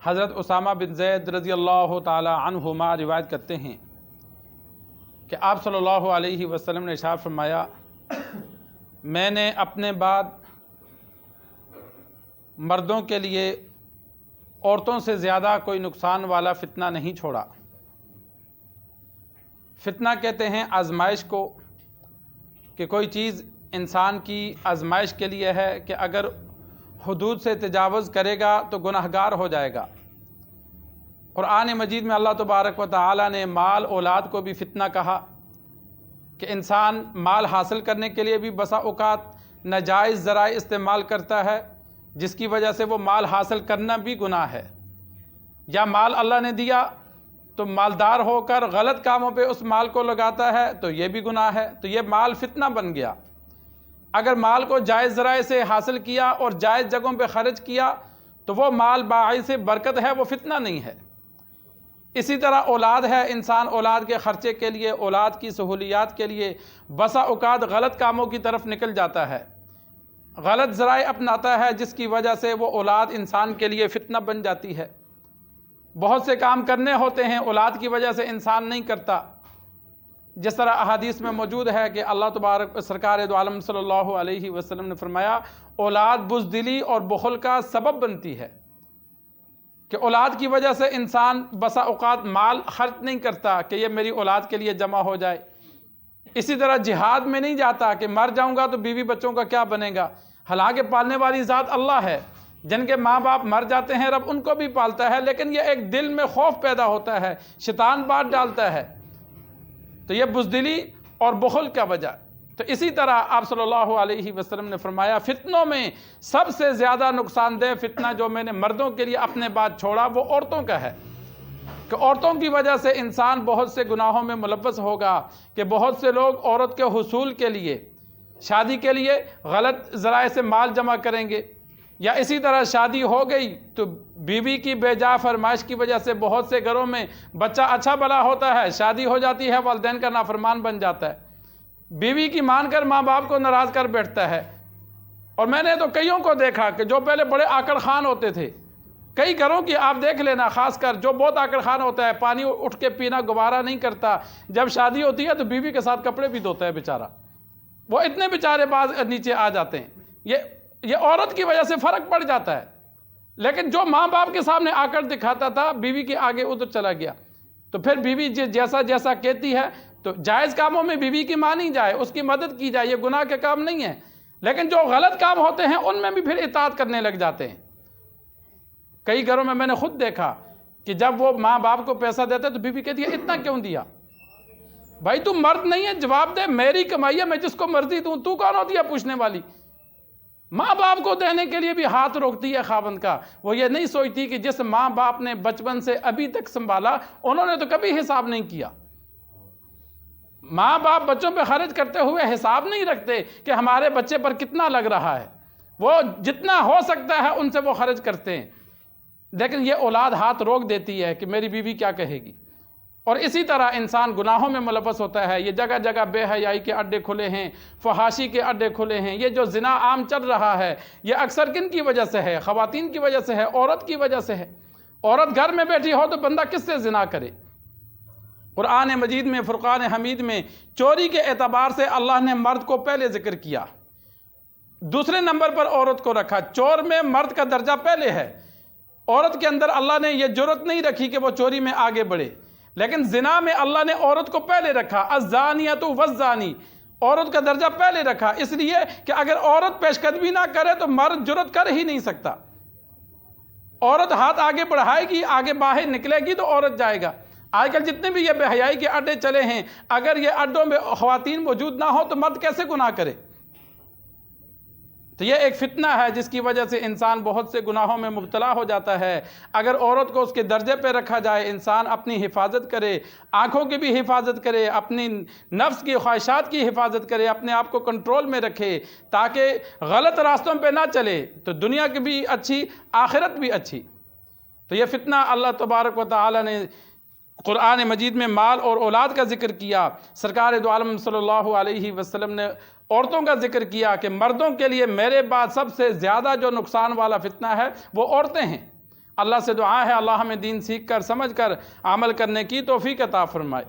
حضرت اسامہ بن زید رضی اللہ تعالی عنہما روایت کرتے ہیں کہ آپ صلی اللہ علیہ وسلم نے ارشاد فرمایا، میں نے اپنے بعد مردوں کے لیے عورتوں سے زیادہ کوئی نقصان والا فتنہ نہیں چھوڑا۔ فتنہ کہتے ہیں آزمائش کو، کہ کوئی چیز انسان کی آزمائش کے لیے ہے کہ اگر حدود سے تجاوز کرے گا تو گناہگار ہو جائے گا۔ قرآن مجید میں اللہ تبارک و تعالی نے مال اولاد کو بھی فتنہ کہا کہ انسان مال حاصل کرنے کے لیے بھی بسا اوقات ناجائز ذرائع استعمال کرتا ہے، جس کی وجہ سے وہ مال حاصل کرنا بھی گناہ ہے، یا مال اللہ نے دیا تو مالدار ہو کر غلط کاموں پہ اس مال کو لگاتا ہے تو یہ بھی گناہ ہے، تو یہ مال فتنہ بن گیا۔ اگر مال کو جائز ذرائع سے حاصل کیا اور جائز جگہوں پہ خرچ کیا تو وہ مال باعث برکت ہے، وہ فتنہ نہیں ہے۔ اسی طرح اولاد ہے، انسان اولاد کے خرچے کے لیے، اولاد کی سہولیات کے لیے بسا اوقات غلط کاموں کی طرف نکل جاتا ہے، غلط ذرائع اپناتا ہے، جس کی وجہ سے وہ اولاد انسان کے لیے فتنہ بن جاتی ہے۔ بہت سے کام کرنے ہوتے ہیں، اولاد کی وجہ سے انسان نہیں کرتا، جس طرح احادیث میں موجود ہے کہ اللہ تبارک سرکار دو عالم صلی اللہ علیہ وسلم نے فرمایا، اولاد بزدلی اور بخل کا سبب بنتی ہے، کہ اولاد کی وجہ سے انسان بسا اوقات مال خرچ نہیں کرتا کہ یہ میری اولاد کے لیے جمع ہو جائے۔ اسی طرح جہاد میں نہیں جاتا کہ مر جاؤں گا تو بیوی بچوں کا کیا بنے گا، حالانکہ پالنے والی ذات اللہ ہے، جن کے ماں باپ مر جاتے ہیں رب ان کو بھی پالتا ہے، لیکن یہ ایک دل میں خوف پیدا ہوتا ہے، شیطان بات ڈالتا ہے، تو یہ بزدلی اور بخل کا وجہ۔ تو اسی طرح آپ صلی اللہ علیہ وسلم نے فرمایا، فتنوں میں سب سے زیادہ نقصان دہ فتنہ جو میں نے مردوں کے لیے اپنے بعد چھوڑا وہ عورتوں کا ہے، کہ عورتوں کی وجہ سے انسان بہت سے گناہوں میں ملوث ہوگا، کہ بہت سے لوگ عورت کے حصول کے لیے، شادی کے لیے غلط ذرائع سے مال جمع کریں گے، یا اسی طرح شادی ہو گئی تو بیوی کی بے جا فرمائش کی وجہ سے بہت سے گھروں میں بچہ اچھا بھلا ہوتا ہے، شادی ہو جاتی ہے والدین کا نافرمان بن جاتا ہے، بیوی کی مان کر ماں باپ کو ناراض کر بیٹھتا ہے۔ اور میں نے تو کئیوں کو دیکھا کہ جو پہلے بڑے آکڑ خان ہوتے تھے، کئی گھروں کی آپ دیکھ لینا، خاص کر جو بہت آکڑ خان ہوتا ہے، پانی اٹھ کے پینا گوارا نہیں کرتا، جب شادی ہوتی ہے تو بیوی کے ساتھ کپڑے بھی دھوتا ہے بیچارہ، وہ اتنے بیچارے بعض نیچے آ جاتے ہیں۔ یہ عورت کی وجہ سے فرق پڑ جاتا ہے، لیکن جو ماں باپ کے سامنے آکڑ دکھاتا تھا بیوی کے آگے ادھر چلا گیا، تو پھر بیوی جیسا جیسا کہتی ہے تو جائز کاموں میں بیوی کی مانی جائے، اس کی مدد کی جائے، یہ گناہ کے کام نہیں ہے، لیکن جو غلط کام ہوتے ہیں ان میں بھی پھر اطاعت کرنے لگ جاتے ہیں۔ کئی گھروں میں میں نے خود دیکھا کہ جب وہ ماں باپ کو پیسہ دیتے تو بیوی کہتی ہے اتنا کیوں دیا؟ بھائی تو مرد نہیں ہے، جواب دے، میری کمائی ہے، میں جس کو مرضی دوں، تو کون ہوتی ہے پوچھنے والی؟ ماں باپ کو دینے کے لیے بھی ہاتھ روکتی ہے خاوند کا، وہ یہ نہیں سوچتی کہ جس ماں باپ نے بچپن سے ابھی تک سنبھالا انہوں نے تو کبھی حساب نہیں کیا۔ ماں باپ بچوں پہ خرچ کرتے ہوئے حساب نہیں رکھتے کہ ہمارے بچے پر کتنا لگ رہا ہے، وہ جتنا ہو سکتا ہے ان سے وہ خرچ کرتے ہیں، لیکن یہ اولاد ہاتھ روک دیتی ہے کہ میری بیوی کیا کہے گی۔ اور اسی طرح انسان گناہوں میں ملوث ہوتا ہے، یہ جگہ جگہ بے حیائی کے اڈے کھلے ہیں، فحاشی کے اڈے کھلے ہیں، یہ جو زنا عام چل رہا ہے یہ اکثر کن کی وجہ سے ہے؟ خواتین کی وجہ سے ہے، عورت کی وجہ سے ہے۔ عورت گھر میں بیٹھی ہو تو بندہ کس سے زنا کرے؟ قرآن مجید میں فرقان حمید میں چوری کے اعتبار سے اللہ نے مرد کو پہلے ذکر کیا، دوسرے نمبر پر عورت کو رکھا۔ چور میں مرد کا درجہ پہلے ہے، عورت کے اندر اللہ نے یہ جرأت نہیں رکھی کہ وہ چوری میں آگے بڑھے، لیکن زنا میں اللہ نے عورت کو پہلے رکھا، الزانیۃ والزانی، عورت کا درجہ پہلے رکھا، اس لیے کہ اگر عورت پیش قدمی نہ کرے تو مرد جرأت کر ہی نہیں سکتا۔ عورت ہاتھ آگے بڑھائے گی، آگے باہر نکلے گی تو عورت جائے گا۔ آج کل جتنے بھی یہ بے حیائی کے اڈے چلے ہیں، اگر یہ اڈوں میں خواتین موجود نہ ہو تو مرد کیسے گناہ کرے؟ تو یہ ایک فتنہ ہے جس کی وجہ سے انسان بہت سے گناہوں میں مبتلا ہو جاتا ہے۔ اگر عورت کو اس کے درجے پہ رکھا جائے، انسان اپنی حفاظت کرے، آنکھوں کی بھی حفاظت کرے، اپنی نفس کی خواہشات کی حفاظت کرے، اپنے آپ کو کنٹرول میں رکھے تاکہ غلط راستوں پہ نہ چلے، تو دنیا کی بھی اچھی، آخرت بھی اچھی۔ تو یہ فتنہ اللہ تبارک و تعالی نے قرآن مجید میں مال اور اولاد کا ذکر کیا، سرکار دو عالم صلی اللہ علیہ وسلم نے عورتوں کا ذکر کیا کہ مردوں کے لیے میرے بعد سب سے زیادہ جو نقصان والا فتنہ ہے وہ عورتیں ہیں۔ اللہ سے دعا ہے اللہ ہمیں دین سیکھ کر سمجھ کر عمل کرنے کی توفیق عطا فرمائے۔